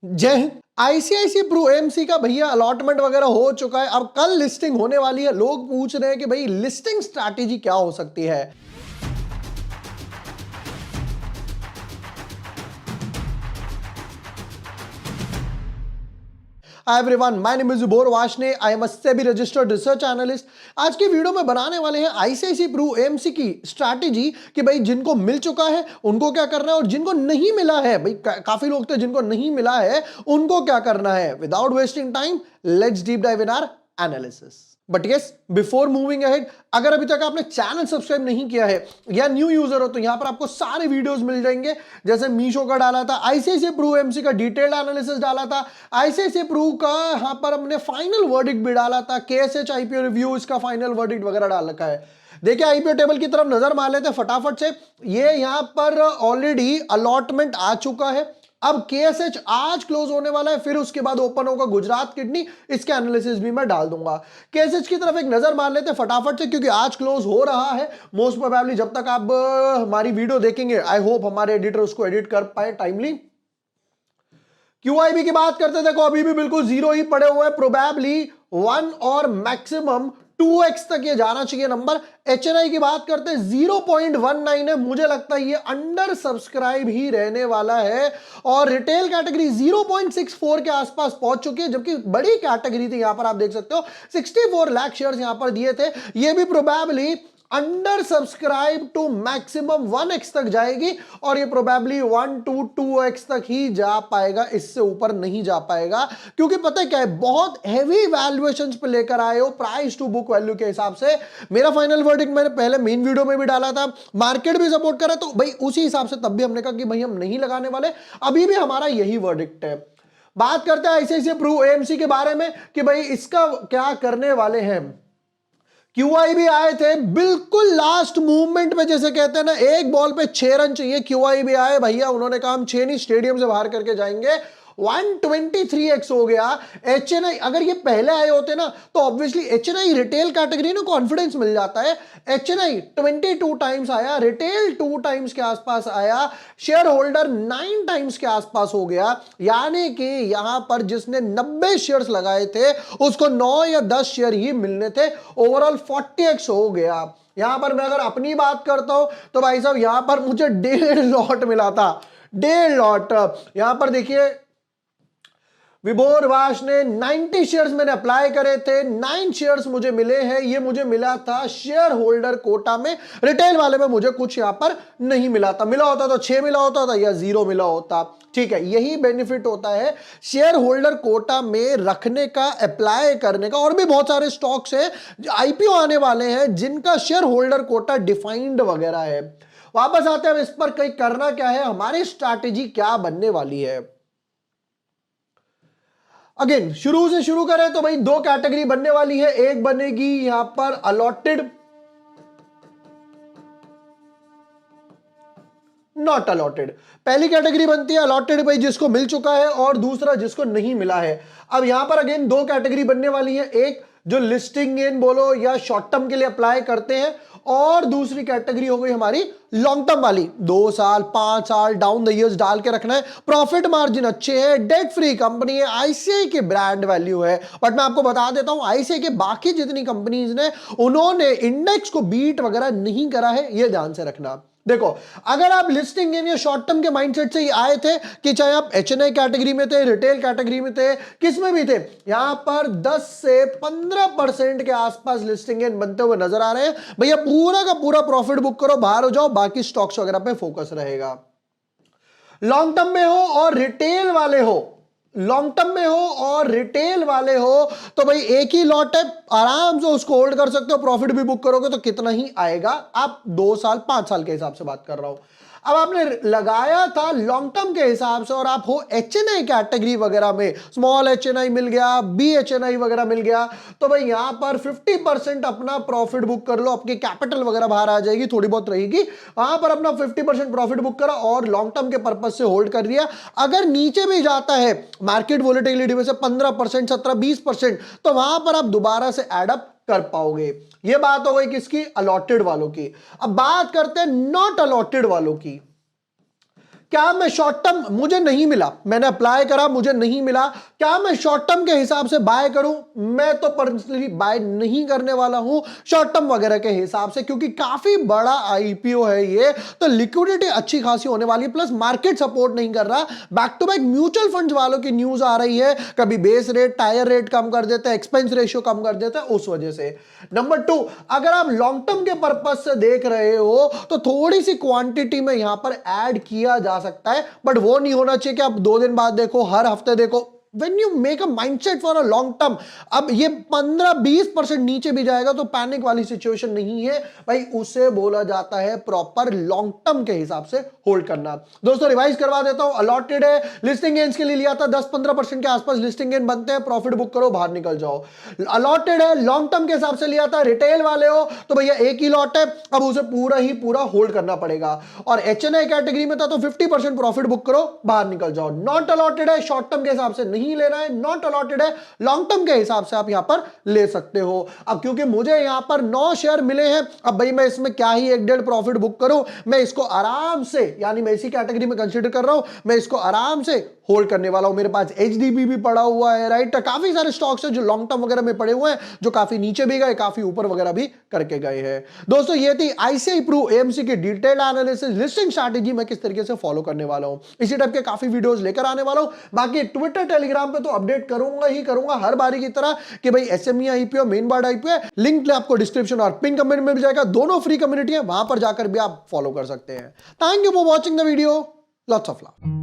जय Hind. ICIC Pru MC का भैया अलॉटमेंट वगैरह हो चुका है। अब कल लिस्टिंग होने वाली है। लोग पूछ रहे हैं कि भाई लिस्टिंग स्ट्रैटेजी क्या हो सकती है। Hi everyone, my name is Jubor Washne. I am a SEBI registered research analyst. आज की वीडियो में बनाने वाले हैं आईसीआईसी प्रू एमसी की स्ट्रैटेजी कि भाई जिनको मिल चुका है उनको क्या करना है और जिनको नहीं मिला है, भाई काफी लोग थे जिनको नहीं मिला है, उनको क्या करना है। Without wasting time let's deep dive in our analysis. But yes, before moving ahead, अगर अभी तक आपने चैनल सब्सक्राइब नहीं किया है या न्यू यूजर हो तो यहां पर आपको सारे वीडियोस मिल जाएंगे। जैसे मीशो का डाला था, आईसीआईसी प्रू एमसी का डिटेल्ड एनालिसिस डाला था, आईसीआईसी प्रू का यहां पर हमने फाइनल वर्डिक्ट भी डाला था, केएसएच आईपीओ रिव्यू इसका फाइनल वर्डिक्ट वगैरह डाल रखा है। देखिए आईपीओ टेबल की तरफ नजर मार लेते हैं फटाफट से। ये यहां पर ऑलरेडी अलॉटमेंट आ चुका है। अब केएसएच आज क्लोज होने वाला है, फिर उसके बाद ओपन होगा गुजरात किडनी। इसके एनालिसिस भी मैं डाल दूंगा। केएसएच की तरफ एक नजर मार लेते हैं फटाफट से, क्योंकि आज क्लोज हो रहा है। मोस्ट प्रोबेबली जब तक आप हमारी वीडियो देखेंगे, आई होप हमारे एडिटर उसको एडिट कर पाए टाइमली। क्यूआईबी की बात करते देखो अभी भी बिल्कुल जीरो ही पड़े हुए हैं। प्रोबेबली 1 और मैक्सिमम 2x तक ये जाना चाहिए नंबर। एचएनआई की बात करते हैं 0.19 है, मुझे लगता है ये अंडर सब्सक्राइब ही रहने वाला है। और रिटेल कैटेगरी 0.64 के आसपास पहुंच चुकी है, जबकि बड़ी कैटेगरी थी। यहां पर आप देख सकते हो 64 लाख शेयर्स यहां पर दिए थे। ये भी probably under subscribe to maximum 1x तक जाएगी और ये प्रोबेबली 1 to 2x तक ही जा पाएगा, इससे ऊपर नहीं जा पाएगा। क्योंकि पता है क्या है, बहुत हेवी वैल्यूएशंस पे लेकर आए हो प्राइस टू बुक वैल्यू के हिसाब से। मेरा फाइनल वर्डिक्ट मैंने पहले मेन वीडियो में भी डाला था, मार्केट भी सपोर्ट करा, तो भाई उसी हिसाब से तब भी हमने कहा कि भाई हम नहीं लगाने वाले। अभी भी हमारा यही वर्डिक्ट है। बात करते हैं आईसीआईसीआई प्रू एएमसी के बारे में कि भाई इसका क्या करने वाले हैं। क्यूआई भी आए थे बिल्कुल लास्ट मूवमेंट में, जैसे कहते हैं ना एक बॉल पे 6 रन चाहिए। क्यूआई भी आए भैया, उन्होंने कहा हम 6 नहीं स्टेडियम से बाहर करके जाएंगे। 123x हो गया। एचएनआई अगर ये पहले आए होते ना तो ऑब्वियसली एचएनआई रिटेल कैटेगरी में कॉन्फिडेंस मिल जाता है। एचएनआई 22 टाइम्स आया, रिटेल 2 टाइम्स के आसपास आया, शेयर होल्डर 9 टाइम्स के आसपास हो गया। यानी कि यहां पर जिसने 90 शेयर्स लगाए थे उसको 9 या 10 शेयर ही मिलने थे। ओवरऑल 40x हो गया। यहां पर मैं अगर अपनी बात करता हूं तो भाई साहब यहां पर मुझे 1.5 लॉट मिला था, 1.5 लॉट। यहां पर देखिए विभोर वाश ने 90 शेयर्स मैंने अप्लाई करे थे, 9 शेयर्स मुझे मिले हैं। ये मुझे मिला था शेयर होल्डर कोटा में। रिटेल वाले में मुझे कुछ यहां पर नहीं मिला था। मिला होता तो 6 मिला होता था या 0 मिला होता। ठीक है, यही बेनिफिट होता है शेयर होल्डर कोटा में रखने का, अप्लाई करने का। और भी बहुत सारे स्टॉक्स हैं, आईपीओ आने वाले हैं जिनका शेयर होल्डर कोटा डिफाइंड वगैरह है। वापस आते हैं इस पर, कहीं करना क्या है, हमारी स्ट्रैटेजी क्या बनने वाली है। अगेन शुरू से शुरू करें तो भाई 2 कैटेगरी बनने वाली है। एक बनेगी यहां पर अलॉटेड, नॉट अलॉटेड। पहली कैटेगरी बनती है अलॉटेड, भाई जिसको मिल चुका है, और दूसरा जिसको नहीं मिला है। अब यहां पर अगेन 2 कैटेगरी बनने वाली है। एक जो लिस्टिंग गेन बोलो या शॉर्ट टर्म के लिए अप्लाई करते हैं, और दूसरी कैटेगरी हो गई हमारी लॉन्ग टर्म वाली, 2 साल 5 साल डाउन द इयर्स डाल के रखना है। प्रॉफिट मार्जिन अच्छे है, डेट फ्री कंपनी है, आईसीआई की ब्रांड वैल्यू है। बट मैं आपको बता देता हूं आईसीआई के बाकी जितनी कंपनीज ने, उन्होंने इंडेक्स को बीट वगैरह नहीं करा है, ये ध्यान से रखना। देखो अगर आप लिस्टिंग गेन या शॉर्ट टर्म के माइंडसेट से ही आए थे कि चाहे आप एचएनआई कैटेगरी में थे, रिटेल कैटेगरी में थे, किस में भी थे, यहां पर 10 से 15% के आसपास लिस्टिंग गेन बनते हुए नजर आ रहे हैं। भैया पूरा का पूरा प्रॉफिट बुक करो, बाहर हो जाओ, बाकी स्टॉक्स वगैरह पे फोकस रहेगा। लॉन्ग टर्म में हो और रिटेल वाले हो, लॉन्ग टर्म में हो और रिटेल वाले हो तो भाई एक ही लॉट है, आराम से उसको होल्ड कर सकते हो। प्रॉफिट भी बुक करोगे तो कितना ही आएगा, आप 2 साल 5 साल के हिसाब से बात कर रहा हूं। अब आपने लगाया था लॉन्ग टर्म के हिसाब से और आप हो एचएनआई कैटेगरी वगैरह में, स्मॉल एचएनआई मिल गया, बी एचएनआई वगैरह मिल गया, तो भाई यहां पर 50% अपना प्रॉफिट बुक कर लो। आपकी कैपिटल वगैरह बाहर आ जाएगी, थोड़ी बहुत रहेगी, वहां पर अपना 50% प्रॉफिट बुक करा और लॉन्ग टर्म के पर्पज से होल्ड कर दिया। अगर नीचे भी जाता है मार्केट वोलेटिलिटी में से 15%, 17%, 20%, तो वहां पर आप दोबारा से एडअप कर पाओगे। ये बात हो गई किसकी, अलॉटेड वालों की। अब बात करते हैं नॉट अलॉटेड वालों की। क्या मैं शॉर्ट टर्म, मुझे नहीं मिला, मैंने अप्लाई करा मुझे नहीं मिला, क्या मैं शॉर्ट टर्म के हिसाब से बाय करूं? मैं तो पर्सनली बाय नहीं करने वाला हूं शॉर्ट टर्म वगैरह के हिसाब से, क्योंकि काफी बड़ा आईपीओ है ये, तो लिक्विडिटी अच्छी खासी होने वाली है, प्लस मार्केट सपोर्ट नहीं कर रहा। Back to back mutual funds वालों की न्यूज आ रही है, कभी बेस रेट टायर रेट कम कर देते हैं, एक्सपेंस रेशियो कम कर देते हैं, उस वजह से। नंबर 2, अगर आप लॉन्ग टर्म के पर्पस से देख रहे हो तो थोड़ी सी क्वांटिटी में यहां पर ऐड किया जा सकता है, बट वो नहीं होना चाहिए कि आप 2 दिन बाद देखो, हर हफ्ते देखो। When you make a mindset for a long term, अब ये 15-20% नीचे भी जाएगा तो पैनिक वाली सिचुएशन नहीं है भाई, उसे बोला जाता है प्रॉपर लॉन्ग टर्म के हिसाब से होल्ड करना। दोस्तों रिवाइज करवा देता हूं, अलॉटेड है, लिस्टिंग गेन्स के लिए लिया था, 10-15% के आसपास लिस्टिंग गेन बनते हैं, प्रॉफिट बुक करो बाहर निकल जाओ। अलॉटेड है, लॉन्ग टर्म के हिसाब से लिया था, रिटेल वाले हो तो भैया एक ही लॉट है, अब उसे पूरा ही पूरा होल्ड करना पड़ेगा। और एचएनआई कैटेगरी में था तो 50% प्रॉफिट बुक करो बाहर निकल जाओ। नॉट अलॉटेड है, शॉर्ट टर्म के हिसाब से नहीं लेना है, नॉट अलॉटेड है, लॉन्ग टर्म के हिसाब से आप यहां पर ले सकते हो। अब क्योंकि मुझे यहां पर 9 शेयर मिले हैं, अब भाई मैं इसमें क्या ही 1-1.5 प्रॉफिट बुक करूं, मैं इसको आराम से, यानी मैं इसी कैटेगरी में कंसीडर कर रहा हूं, मैं इसको आराम से होल्ड करने वाला हूं। मेरे पास एचडीबी भी पड़ा हुआ है, राइट, काफी सारे स्टॉक्स हैं जो लॉन्ग टर्म वगैरह में पड़े हुए हैं, जो काफी नीचे भी गए, काफी ऊपर वगैरह भी करके गए हैं। दोस्तों ये थी आईसीआई प्रू एएमसी की डिटेल्ड एनालिसिस, लिस्टिंग स्ट्रैटेजी मैं किस तरीके से फॉलो करने वाला हूं, इसी टाइप के काफी वीडियोस लेकर आने वाला हूं। बाकी ट्विटर टेलीग्राम पे तो अपडेट करूंगा ही करूंगा हर बारी की तरह कि भाई SME IPO, main board IPO, link आपको डिस्क्रिप्शन और पिन कमेंट में मिल जाएगा, दोनों फ्री कम्युनिटी है, वहां पर जाकर भी आप फॉलो कर सकते हैं। Thank you for watching the video, lots of love.